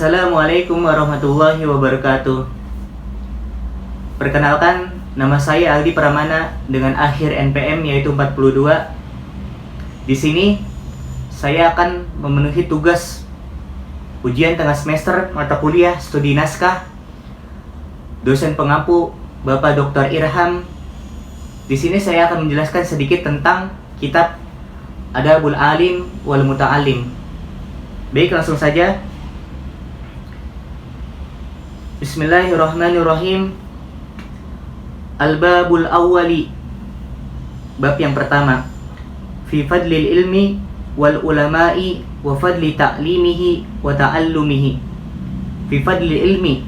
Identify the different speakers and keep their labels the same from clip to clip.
Speaker 1: Assalamualaikum warahmatullahi wabarakatuh. Perkenalkan, nama saya Aldi Pramana dengan akhir NPM yaitu 42. Di sini saya akan memenuhi tugas ujian tengah semester mata kuliah studi naskah dosen pengampu Bapak Dr. Irham. Di sini saya akan menjelaskan sedikit tentang kitab Adabul Alim wal Muta'alim. Baik, langsung saja. Bismillahirrahmanirrahim. Al-babul awwali. Bab yang pertama. Fi fadlil ilmi wal ulama'i wa fadli ta'limihi wa ta'allumihi. Fi fadlil ilmi,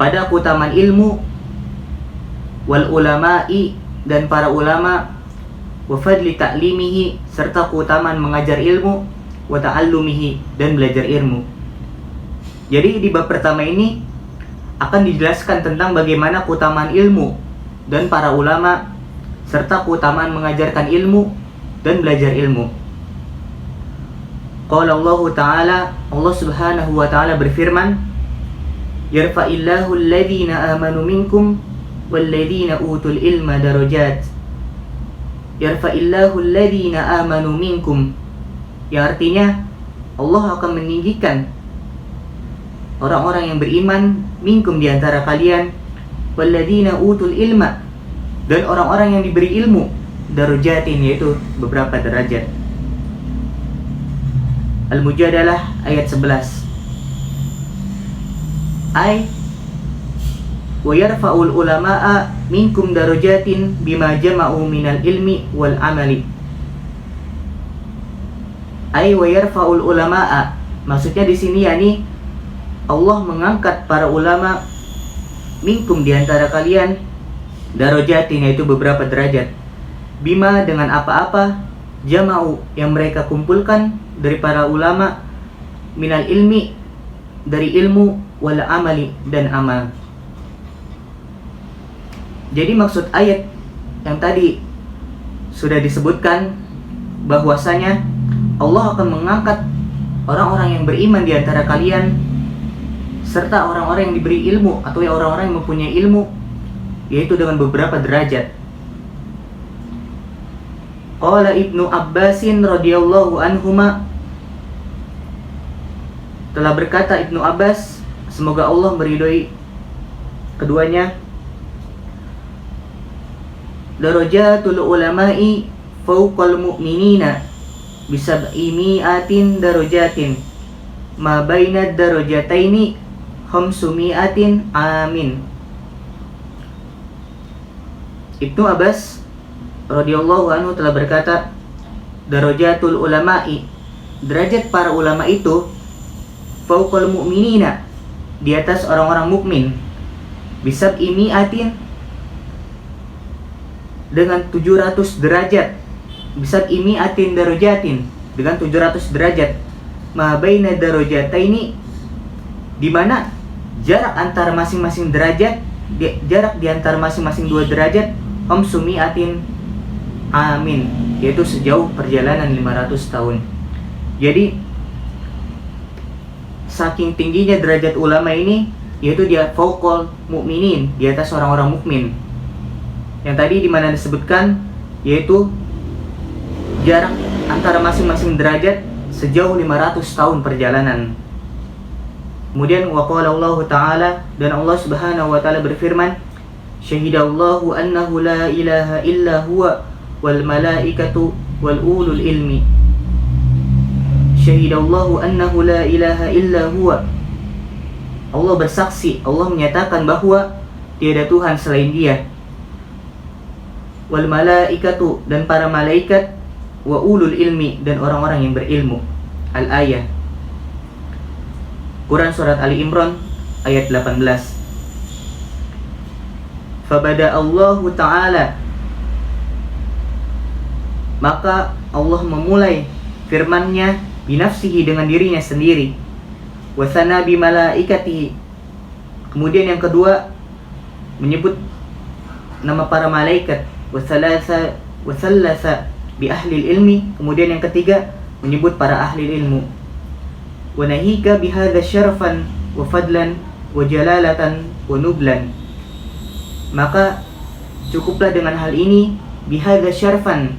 Speaker 1: pada keutamaan ilmu, wal ulama'i, dan para ulama, wa fadli ta'limihi, serta keutamaan mengajar ilmu, wa ta'allumihi, dan belajar ilmu. Jadi di bab pertama ini akan dijelaskan tentang bagaimana keutamaan ilmu dan para ulama, serta keutamaan mengajarkan ilmu dan belajar ilmu. Qala Allah Ta'ala, Allah Subhanahu wa Ta'ala berfirman, Yarfa'illahu alladhina amanu minkum walladhina utul ilma darajat. Yarfa'illahu alladhina amanu minkum, yang artinya Allah akan meninggikan orang-orang yang beriman minkum di antara kalian, walladzina utul ilma, dan orang-orang yang diberi ilmu, darajatin, yaitu beberapa derajat. Al-Mujadalah ayat 11. Ay wa yarfa'ul ulama'a minkum darajatin bima jama'u minal ilmi wal amali. Ay wa yarfa'ul ulama'a, maksudnya di sini yakni Allah mengangkat para ulama minkum di antara kalian, darajatin, yaitu beberapa derajat, bima, dengan apa-apa, jama'u, yang mereka kumpulkan dari para ulama, minal ilmi, dari ilmu, wal amali, dan amal. Jadi maksud ayat yang tadi sudah disebutkan bahwasanya Allah akan mengangkat orang-orang yang beriman di antara kalian serta orang-orang yang diberi ilmu atau orang-orang yang mempunyai ilmu, yaitu dengan beberapa derajat. Qala Ibnu Abbasin radhiyallahu anhuma, telah berkata Ibnu Abbas, semoga Allah meridhoi keduanya, darajatul ulama'i fawqal mu'minina bisab'i mi'atin darajatin ma bainad darajataini khamsumi'atin amin. Ibnu Abbas radhiyallahu anhu telah berkata, darajatul ulama'i, derajat para ulama itu, fauqal mu'minina, di atas orang-orang mukmin, bisab'i mi'atin, dengan 700 derajat, bisab'i mi'atin darajatin, dengan 700 derajat, ma baina darajataini, di mana jarak antara masing-masing derajat, jarak di antara masing-masing dua derajat, khamsumi'atin amin, yaitu sejauh perjalanan 500 tahun. Jadi saking tingginya derajat ulama ini, yaitu dia fauqal mu'minin, di atas orang-orang mukmin. Yang tadi di mana disebutkan, yaitu jarak antara masing-masing derajat sejauh 500 tahun perjalanan. Kemudian waqala Allah Ta'ala, dan Allah Subhanahu wa Ta'ala berfirman, syahidallahu annahu la ilaha illa huwa wal malaikatu wal ulul ilmi. Syahidallahu annahu la ilaha illa huwa, Allah bersaksi, Allah menyatakan bahwa tiada Tuhan selain Dia, wal malaikatu, dan para malaikat, wa ulul ilmi, dan orang-orang yang berilmu. Al-ayah, Quran Surat Ali Imran ayat 18. Fabada Allah Ta'ala, maka Allah memulai firman-Nya binafsihi, dengan dirinya sendiri, wasana bimalaikatihi, kemudian yang kedua menyebut nama para malaikat, wasallasa bi ahli ilmi, kemudian yang ketiga menyebut para ahli ilmu. wa nahika bihadza syarafan wa fadlan wa jalalatan wa nublan. Maka cukuplah dengan hal ini, bihadza syarafan,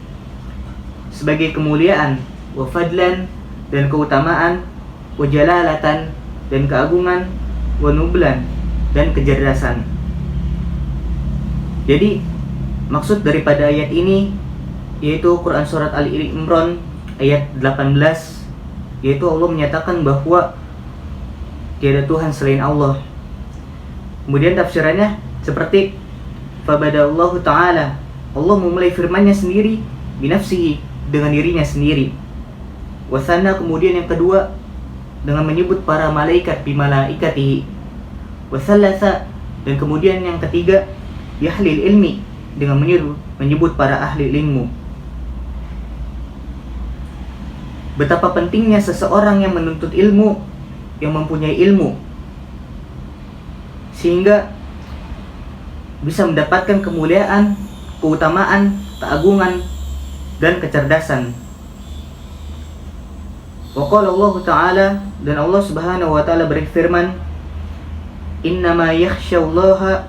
Speaker 1: sebagai kemuliaan, wa fadlan, dan keutamaan, wa jalalatan, dan keagungan, wa nublan, dan kecerdasan. Jadi maksud daripada ayat ini yaitu Quran surat Ali Imran ayat 18, yaitu Allah menyatakan bahwa tiada Tuhan selain Allah. Kemudian tafsirannya seperti fabadallahu ta'ala, Allah memulai firman-Nya sendiri binafsihi, dengan dirinya sendiri. Wasana, kemudian yang kedua dengan menyebut para malaikat bimalaikatihi. Wasalasa, dan kemudian yang ketiga biahlil ilmi, dengan menyebut para ahli ilmu. Betapa pentingnya seseorang yang menuntut ilmu, yang mempunyai ilmu, sehingga bisa mendapatkan kemuliaan, keutamaan, keagungan, dan kecerdasan. Wa qala Allah Ta'ala, dan Allah Subhanahu wa Ta'ala berfirman, innama yakhsyallaha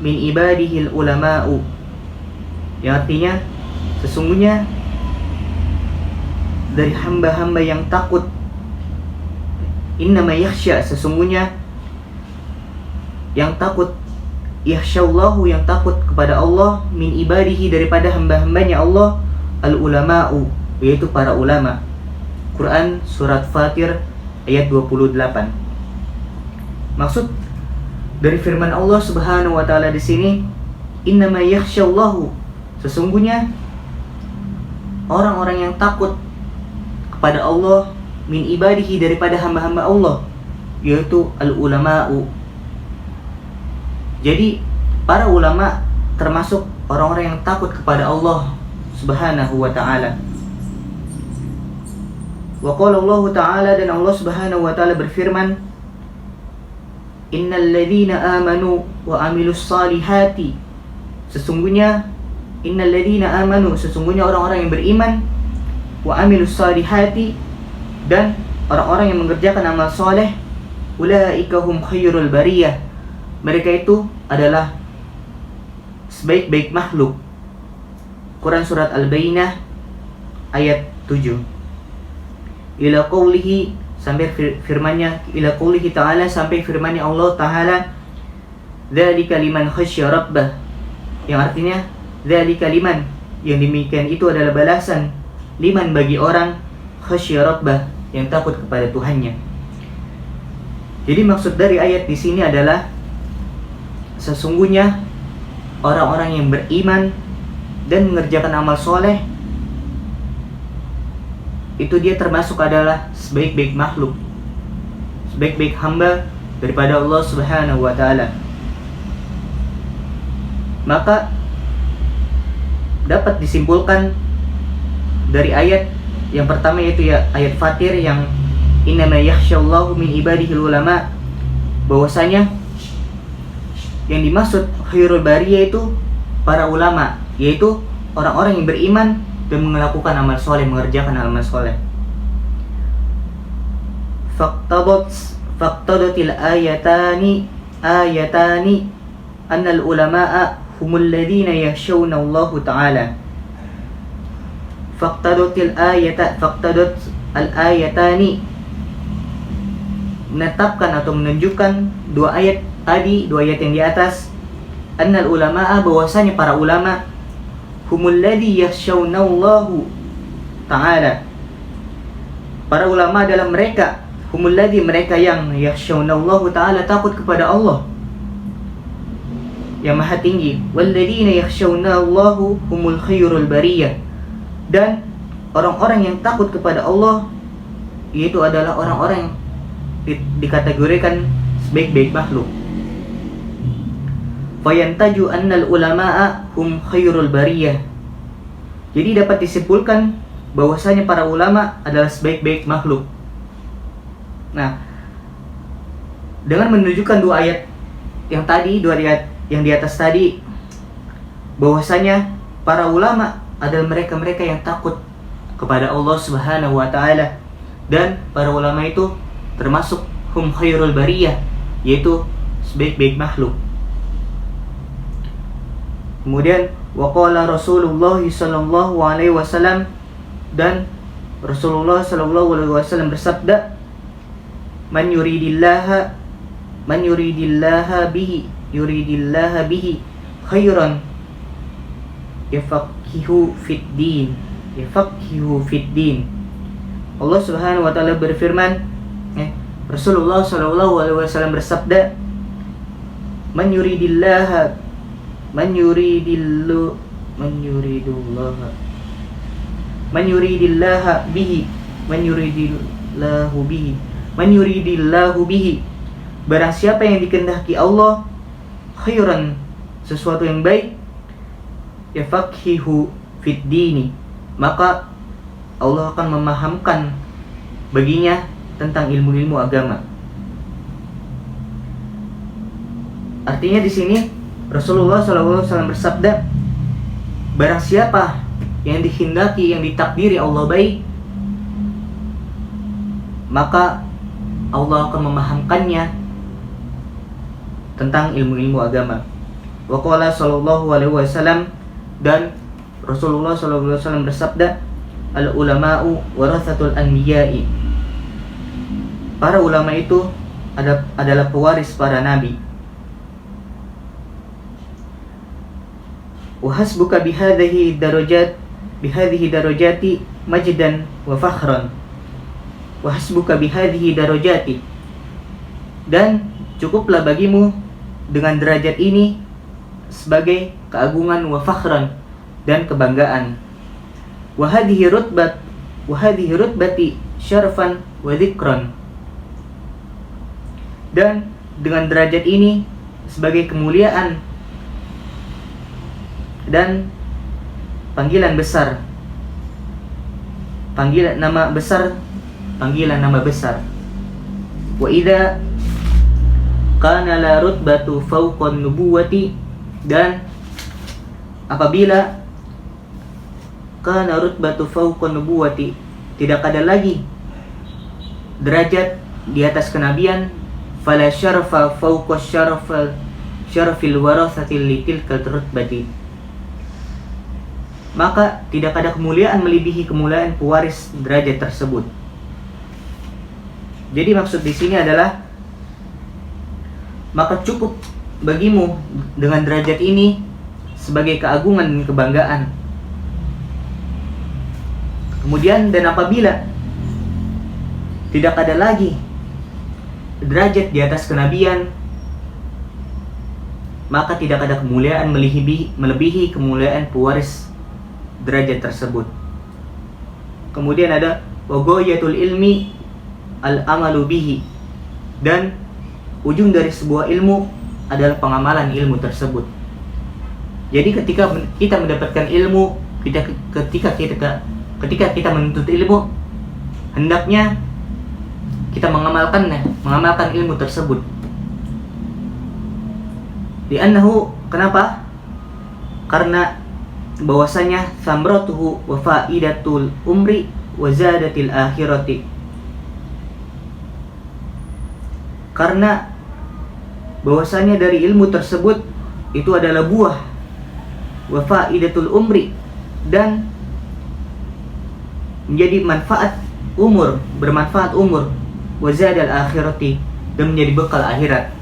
Speaker 1: min ibadihil ulama'u, yang artinya sesungguhnya dari hamba-hamba yang takut, innama yakhsya, sesungguhnya yang takut, yakhsyallahu, yang takut kepada Allah, min ibadihi, daripada hamba-hambanya Allah, al-ulama'u, yaitu para ulama. Quran surat Fatir ayat 28. Maksud dari firman Allah Subhanahu wa Ta'ala di sini, innama yakhsyallahu, sesungguhnya orang-orang yang takut kepada Allah, min ibadihi, daripada hamba-hamba Allah, yaitu al-ulama'u. Jadi para ulama termasuk orang-orang yang takut kepada Allah Subhanahu wa Ta'ala. Wa qala Allah Ta'ala, dan Allah Subhanahu wa Ta'ala berfirman, innal ladzina amanu wa amilus salihati, sesungguhnya innal ladzina amanu, sesungguhnya orang-orang yang beriman, wa amilus salihati, dan orang-orang yang mengerjakan amal soleh, ulaika hum khairul bariyah, mereka itu adalah sebaik-baik makhluk. Quran surat Al-Bayyinah ayat 7. Ila qawlihi, sampai firmannya, ila qawlihi ta'ala, sampai firmannya Allah Ta'ala, dzalika liman khasyya rabbah, yang artinya dzalika liman, yang demikian itu adalah balasan, liman, bagi orang, khasyya rabbah, yang takut kepada Tuhannya. Jadi maksud dari ayat di sini adalah sesungguhnya orang-orang yang beriman dan mengerjakan amal soleh, itu dia termasuk adalah sebaik-baik makhluk, sebaik-baik hamba daripada Allah Subhanahu wa Ta'ala. Maka dapat disimpulkan dari ayat yang pertama, yaitu ya ayat Fatir yang innama yakhsyallahu min ibadihil ulama, bahwasanya yang dimaksud khairul bariyah itu para ulama, yaitu orang-orang yang beriman dan melakukan amal soleh, mengerjakan amal soleh. Faqtadatil ayatani annal ulama'a humul ladina yakhshawna Allah Ta'ala. Faqtadat al-ayatani, menetapkan atau menunjukkan dua ayat tadi, dua ayat yang di atas, annal ulama'a, bahwasanya para ulama, humul ladzi yakhshawnallahu ta'ala, para ulama adalah mereka, humul ladzi, mereka yang yakhshawnallahu ta'ala, takut kepada Allah yang maha tinggi, walladzina yakhshawnallahu humul khairul bariyah, dan orang-orang yang takut kepada Allah yaitu adalah orang-orang yang dikategorikan sebaik-baik makhluk. Fayantaju annal ulama'a hum khairul bariyah, jadi dapat disimpulkan bahwasanya para ulama adalah sebaik-baik makhluk. Nah, dengan menunjukkan dua ayat yang tadi, dua ayat yang di atas tadi, bahwasanya para ulama adalah mereka-mereka yang takut kepada Allah Subhanahu wa Ta'ala, dan para ulama itu termasuk hum khairul bariyah, yaitu sebaik-baik makhluk. Kemudian waqala Rasulullah sallallahu alaihi wasallam, dan Rasulullah sallallahu alaihi wasallam bersabda, man yuridillaha bihi khairan yafaqihu fid din. Allah Subhanahu wa taala berfirman, Rasulullah sallallahu alaihi wasallam bersabda, man yuridillahu bihi, barang siapa yang dikehendaki Allah khairan, sesuatu yang baik, yafaqihu fid dini, maka Allah akan memahamkan baginya tentang ilmu-ilmu agama. Artinya di sini Rasulullah SAW bersabda, barang siapa yang dikehendaki, yang ditakdiri Allah baik, maka Allah akan memahamkannya tentang ilmu-ilmu agama. Wa qala sallallahu alaihi wasallam, dan Rasulullah sallallahu alaihi wasallam bersabda, al ulama'u warathatul anbiya'i, para ulama itu adalah pewaris para nabi. Wa hasbuka bihadhihi darajati majdan wa fakhran. Wa hasbuka bihadhihi darajati, dan cukuplah bagimu dengan derajat ini sebagai keagungan, wa fakhran, dan kebanggaan. Wa hadhihi rutbati syarfan wa dzikran, dan dengan derajat ini sebagai kemuliaan dan panggilan besar, panggilan nama besar. Wa idza kana la rutbatu fawqa nubuwati, dan apabila kana rutbatu fawqa nubuwati, tidak ada lagi derajat di atas kenabian, fala syarafa fawqa syarafil warathati litilka rutbati, maka tidak ada kemuliaan melebihi kemuliaan pewaris derajat tersebut. Jadi maksud di sini adalah, maka cukup bagimu dengan derajat ini sebagai keagungan dan kebanggaan. Kemudian, dan apabila tidak ada lagi derajat di atas kenabian, maka tidak ada kemuliaan melebihi kemuliaan pewaris derajat tersebut. Kemudian ada waghayatul ilmi al-amalu bihi, dan ujung dari sebuah ilmu adalah pengamalan ilmu tersebut. Jadi ketika kita mendapatkan ilmu, ketika kita menuntut ilmu, hendaknya kita mengamalkan ilmu tersebut. Li'annahu, kenapa? Karena bahwasanya samratuhu wa faidatul umri wa zadatil akhirati, karena bahwasanya dari ilmu tersebut itu adalah buah, wa faidatul umri, dan menjadi manfaat umur, bermanfaat umur, wa zadal akhirati, dan menjadi bekal akhirat.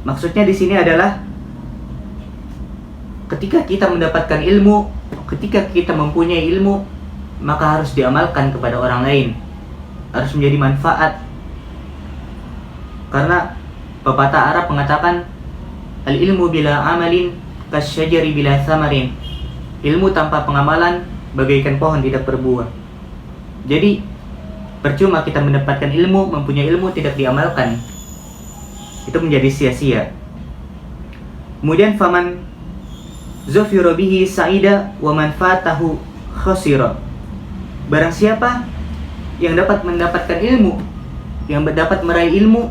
Speaker 1: Maksudnya di sini adalah ketika kita mendapatkan ilmu, ketika kita mempunyai ilmu, maka harus diamalkan kepada orang lain, harus menjadi manfaat. Karena pepatah Arab mengatakan, al-ilmu bila amalin kasyajari bila thamarin, ilmu tanpa pengamalan bagaikan pohon tidak berbuah. Jadi percuma kita mendapatkan ilmu, mempunyai ilmu, tidak diamalkan, itu menjadi sia-sia. Kemudian faman zufira bihi sa'ida wa man fatahu khasira, barang siapa yang dapat mendapatkan ilmu, yang dapat meraih ilmu,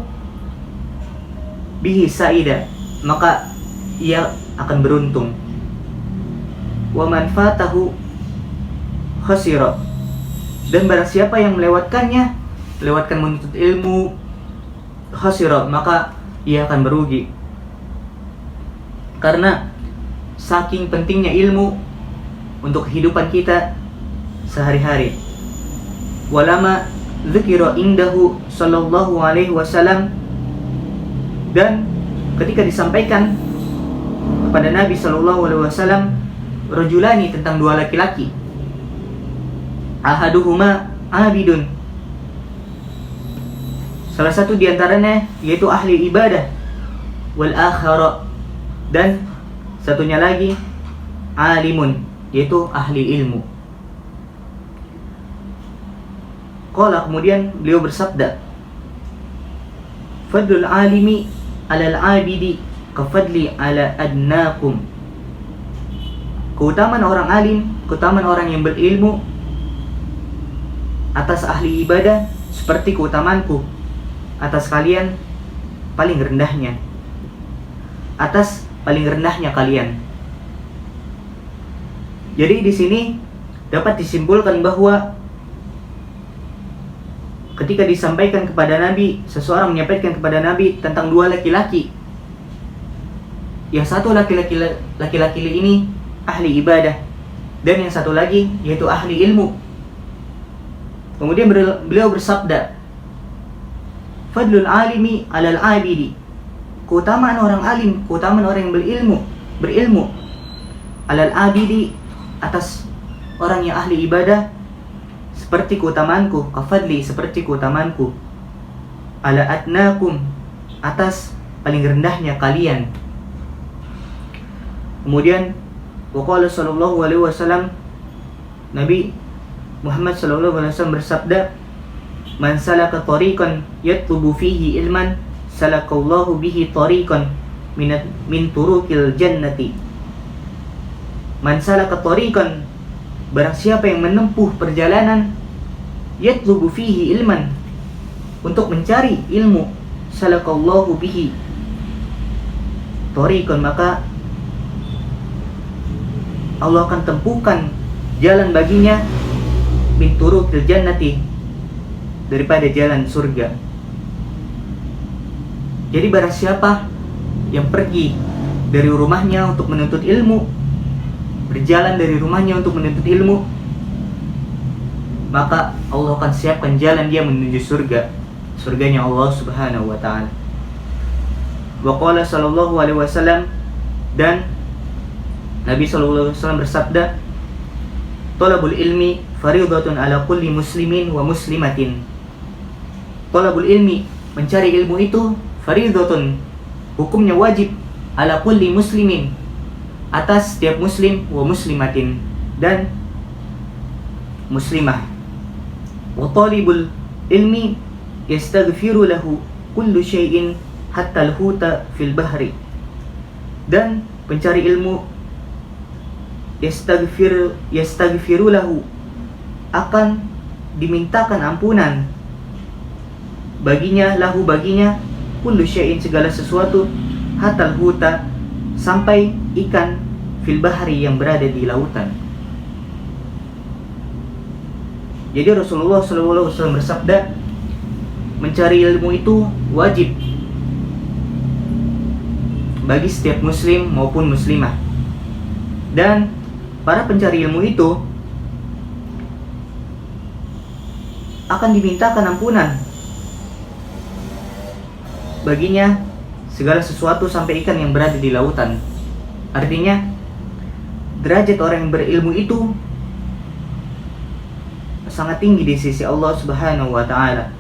Speaker 1: bihi sa'ida, maka ia akan beruntung. Wa man fatahu khasira, Dan barang siapa yang melewatkan menuntut ilmu, khasira, maka ia akan merugi. Karena saking pentingnya ilmu untuk kehidupan kita sehari-hari. Walama dzikra indahu sallallahu alaihi wasallam, dan ketika disampaikan kepada Nabi sallallahu alaihi wasallam rajulani, tentang dua laki-laki, ahaduhuma abidun, salah satu di antaranya yaitu ahli ibadah, wal akhara, dan satunya lagi alimun, yaitu ahli ilmu. Qala, kemudian beliau bersabda, fadlul alimi alal abidi kafadli ala adnakum. Keutamaan orang alim, keutamaan orang yang berilmu atas ahli ibadah seperti keutamaanku atas kalian paling rendahnya, atas paling rendahnya kalian. Jadi di sini dapat disimpulkan bahwa ketika disampaikan kepada Nabi, seseorang menyampaikan kepada Nabi tentang dua laki-laki, yang satu laki-laki ini ahli ibadah, dan yang satu lagi yaitu ahli ilmu. Kemudian beliau bersabda, fadlul alimi alal abidi, keutamaan orang alim, keutamaan orang yang berilmu, alal abidi, atas orang yang ahli ibadah, seperti keutamaanku, kafadli, seperti keutamaanku, ala adnakum, atas paling rendahnya kalian. Kemudian waqala sallallahu alaihi wasallam, Nabi Muhammad sallallahu alaihi wasallam bersabda, man salaka tariqan yatlubu fihi ilman salakallahu bihi tariqan min turukil jannati. Man salaka tariqan, barang siapa yang menempuh perjalanan, yatlubu fihi ilman, untuk mencari ilmu, salakallahu bihi tariqan, maka Allah akan tempuhkan jalan baginya min turukil jannati, daripada jalan surga. Jadi barang siapa yang pergi dari rumahnya untuk menuntut ilmu, berjalan dari rumahnya untuk menuntut ilmu, maka Allah akan siapkan jalan dia menuju surga, surganya Allah Subhanahu wa taala. Wa qala sallallahu alaihi wasallam, dan Nabi sallallahu alaihi wasallam bersabda, talabul ilmi fariidatun ala kulli muslimin wa muslimatin. Talabul ilmi, mencari ilmu itu, fariidatun, hukumnya wajib, ala kulli muslimin, atas setiap muslim, wa muslimatin, dan muslimah. Wa talibul ilmi yastaghfiru lahu kullu syai'in hatta al-huta fil bahri. Dan pencari ilmu yastaghfiru lahu, akan dimintakan ampunan baginya, lahu baginya, kullu syai'in, segala sesuatu, hatta al-huta, sampai ikan, fil bahri, yang berada di lautan. Jadi Rasulullah SAW bersabda, mencari ilmu itu wajib bagi setiap muslim maupun muslimah. Dan para pencari ilmu itu akan dimintakan ampunan baginya segala sesuatu sampai ikan yang berada di lautan. Artinya derajat orang yang berilmu itu sangat tinggi di sisi Allah Subhanahu wa taala.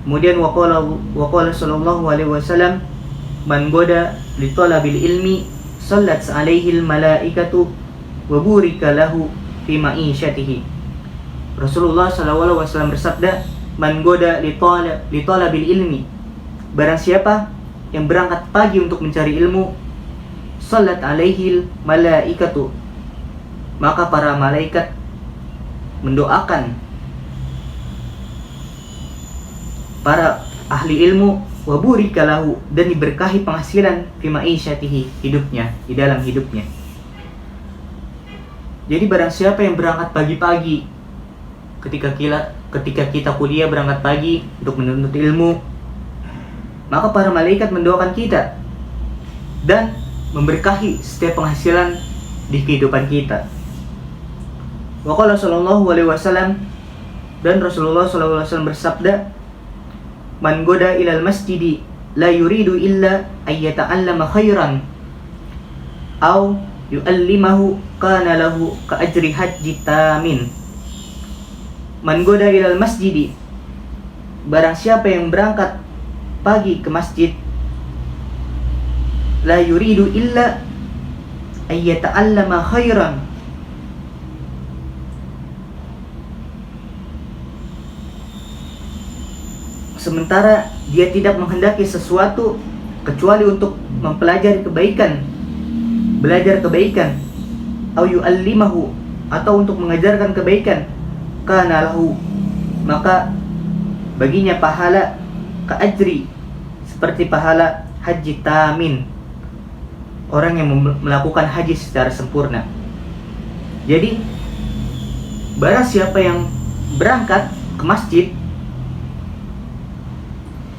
Speaker 1: Kemudian waqala sallallahu alaihi wasallam, man goda li talabil ilmi sallat alaihi malaikatu wa burika lahu fi ma'isyatihi. Rasulullah sallallahu alaihi wasallam bersabda, man goda li talabil ilmi, barang siapa yang berangkat pagi untuk mencari ilmu, sallat alaihi malaikatu, maka para malaikat mendoakan para ahli ilmu, wa burika lahu, dan diberkahi penghasilan fi ma'isyatihi, hidupnya, di dalam hidupnya. Jadi barang siapa yang berangkat pagi-pagi ketika kita kuliah berangkat pagi untuk menuntut ilmu, maka para malaikat mendoakan kita dan memberkahi setiap penghasilan di kehidupan kita. Wa qala sallallahu alaihi wasallam, dan Rasulullah sallallahu alaihi wasallam bersabda, "Man goda ilal masjidi la yuridu illa ayyata'allama khairan aw yu'allimahu kana lahu ka ajri hajji tamin." Man goda ilal masjidi, barang siapa yang berangkat pagi ke masjid, la yuridu illa ayyata'allama khairan, sementara dia tidak menghendaki sesuatu kecuali untuk mempelajari kebaikan, belajar kebaikan, au yu'allimahu, atau untuk mengajarkan kebaikan, kana lahu, maka baginya pahala ka ajri, seperti pahala haji tamin, orang yang melakukan haji secara sempurna. Jadi barang siapa yang berangkat ke masjid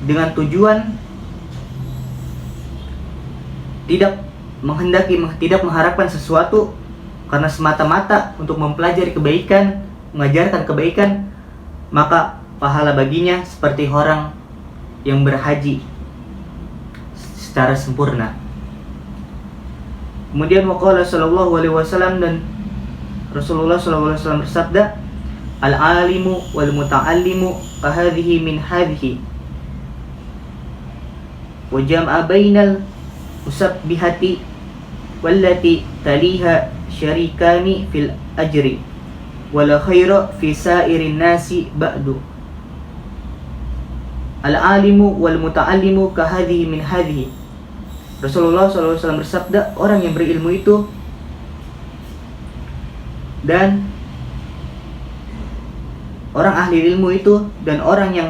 Speaker 1: dengan tujuan tidak mengharapkan sesuatu, karena semata-mata untuk mempelajari kebaikan, mengajarkan kebaikan, maka pahala baginya seperti orang yang berhaji secara sempurna. Kemudian waqala sallallahu alaihi wasallam, dan Rasulullah sallallahu alaihi wasallam bersabda, "Al-alimu wal muta'allimu kahadhihi min hadhihi wa jam'a bainal musabbihati wallati taliha syarikani fil ajri wala khaira fi sairin nasi ba'du." Al-alimu wal muta'allimu kahadhihi min hadhihi. Rasulullah SAW bersabda, orang yang berilmu itu dan orang ahli ilmu itu dan orang yang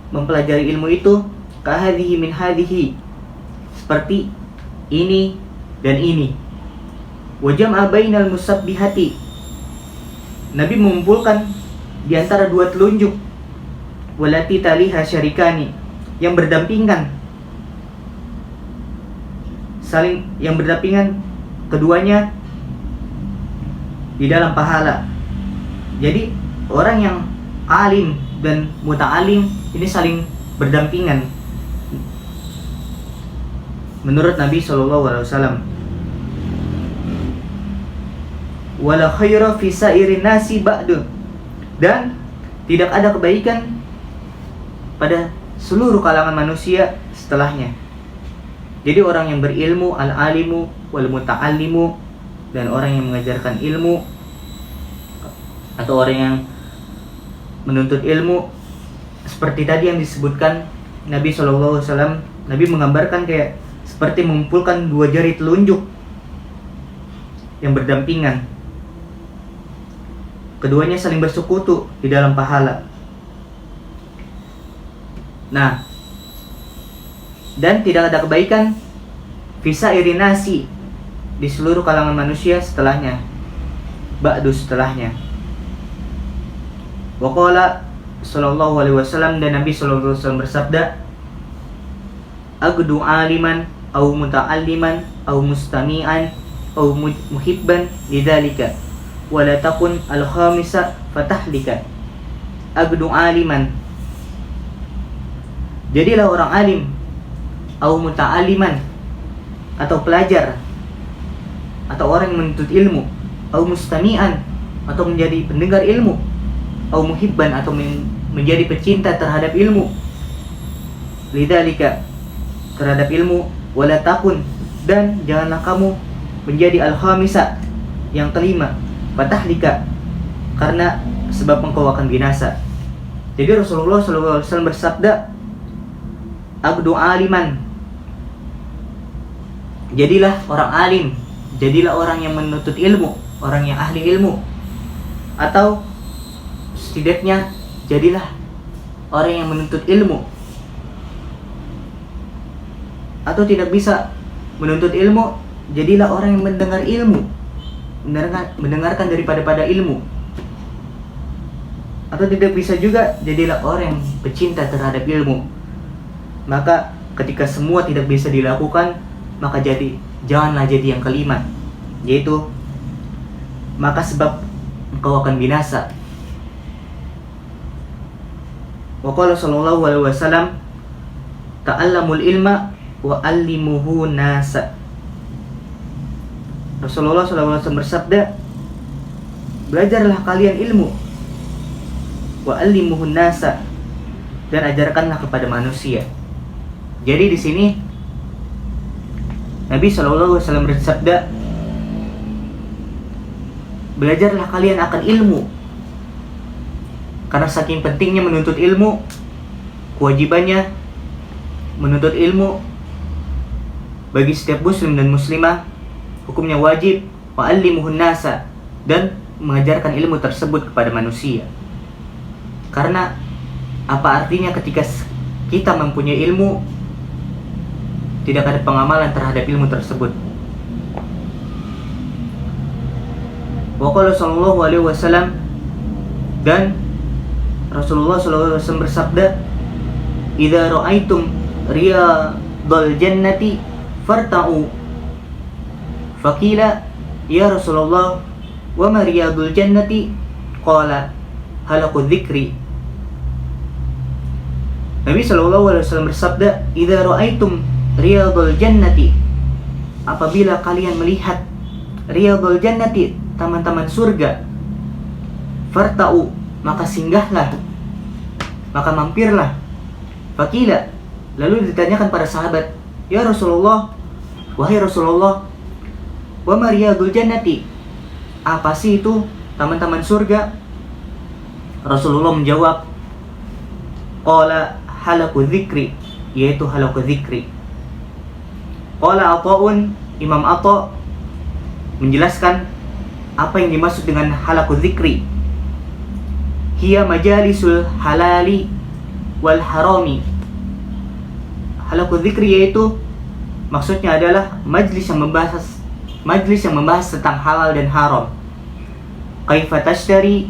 Speaker 1: mempelajari ilmu itu, kahadhihi min hadhihi, seperti ini dan ini. Wa jam'a bainal musabbihati, Nabi mengumpulkan di antara dua telunjuk, walati taliha syarikani, yang berdampingan, yang berdampingan keduanya di dalam pahala. Jadi orang yang alim dan muta'alim ini saling berdampingan menurut Nabi SAW. Wala khaira fi sairin nasi ba'du, dan tidak ada kebaikan pada seluruh kalangan manusia setelahnya. Jadi orang yang berilmu, al-alimu wal muta'allimu, dan orang yang mengajarkan ilmu atau orang yang menuntut ilmu, seperti tadi yang disebutkan Nabi SAW, Nabi menggambarkan kayak seperti mengumpulkan dua jari telunjuk yang berdampingan. Keduanya saling bersekutu di dalam pahala. Nah, dan tidak ada kebaikan fisa irinasi, di seluruh kalangan manusia setelahnya, ba'du, setelahnya. Wa qala sallallahu alaihi wasallam, dan Nabi sallallahu alaihi wasallam bersabda, agdu aliman au muta'alliman au mustami'an au muhibban lidzalika wa la takun al-khamisa fatahlika. Agdu aliman, jadilah orang alim, au muta'alliman, atau pelajar atau orang yang menuntut ilmu, au mustami'an, atau menjadi pendengar ilmu, au muhibban, atau menjadi pecinta terhadap ilmu, lidzalika, terhadap ilmu, wala takun, dan janganlah kamu menjadi al-khamisa, yang kelima, fatahlika, karena sebab engkau akan binasa. Jadi Rasulullah SAW bersabda, agdu aliman, jadilah orang alim, jadilah orang yang menuntut ilmu, orang yang ahli ilmu, atau setidaknya jadilah orang yang menuntut ilmu, atau tidak bisa menuntut ilmu, jadilah orang yang mendengar ilmu, mendengarkan daripada ilmu. atau tidak bisa juga, jadilah orang yang pecinta terhadap ilmu. Maka ketika semua tidak bisa dilakukan, maka janganlah jadi yang kelima, yaitu maka sebab engkau akan binasa. Wa qala sallallahu alaihi wasallam, ta'allamul ilma wa 'allimuhu nasa. Rasulullah SAW bersabda, belajarlah kalian ilmu, wa 'allimuhu nasa, dan ajarkanlah kepada manusia. Jadi di sini Nabi SAW bersabda, belajarlah kalian akan ilmu. Karena saking pentingnya menuntut ilmu, kewajibannya menuntut ilmu bagi setiap muslim dan muslimah, hukumnya wajib, wa'allimuhun nasa, dan mengajarkan ilmu tersebut kepada manusia. Karena apa artinya ketika kita mempunyai ilmu, tidak ada pengamalan terhadap ilmu tersebut. Wa qala sallallahu alaihi wasallam, dan Rasulullah SAW bersabda, idza ra'aitum riyadal jannati farta'u. Faqila ya Rasulullah wa ma riyadul jannati? Qala halaqu dzikri. Nabi SAW bersabda, idza ra'aitum riyadul jannati, apabila kalian melihat riyadul jannati, taman-taman surga, farta'u, maka singgahlah, maka mampirlah. Faqila, lalu ditanyakan para sahabat, ya Rasulullah, wahai Rasulullah, wa ma riyadul jannati, apa sih itu taman-taman surga? Rasulullah menjawab, qala halaqu dzikri, yaitu halaqu dzikri. Qala Ata'un, Imam Ata menjelaskan apa yang dimaksud dengan halaqu dzikri. Hiya majalisul halali wal harami. Halaqu dzikri yaitu maksudnya adalah majlis yang membahas tentang halal dan haram. Kaifa tashtari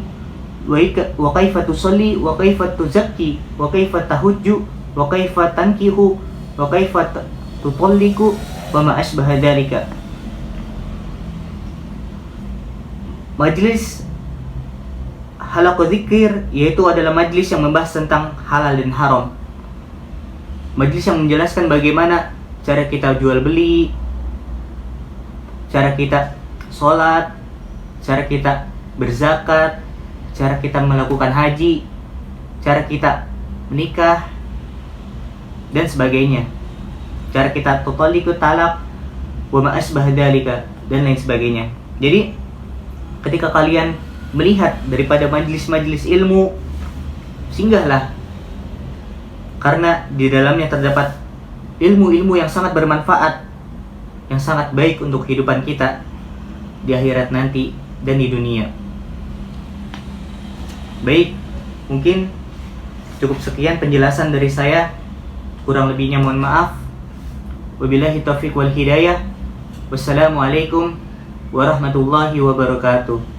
Speaker 1: wa kaifa tusalli wa kaifa tuzakki wa kaifa tahujju wa kaifa tankihu wa kaifa tutalliqu wa ma asbaha dzalika. Majlis halaqu dzikir yaitu adalah majlis yang membahas tentang halal dan haram. Majlis yang menjelaskan bagaimana cara kita jual beli, cara kita sholat, cara kita berzakat, cara kita melakukan haji, cara kita menikah, dan sebagainya. Cara kita tutaliku talak, wa ma asbah dzalika, dan lain sebagainya. Jadi ketika kalian melihat daripada majlis-majlis ilmu, singgahlah, karena di dalamnya terdapat ilmu-ilmu yang sangat bermanfaat, yang sangat baik untuk kehidupan kita di akhirat nanti dan di dunia. Baik, mungkin cukup sekian penjelasan dari saya. Kurang lebihnya mohon maaf. Wabillahi taufiq wal hidayah. Wassalamualaikum warahmatullahi wabarakatuh.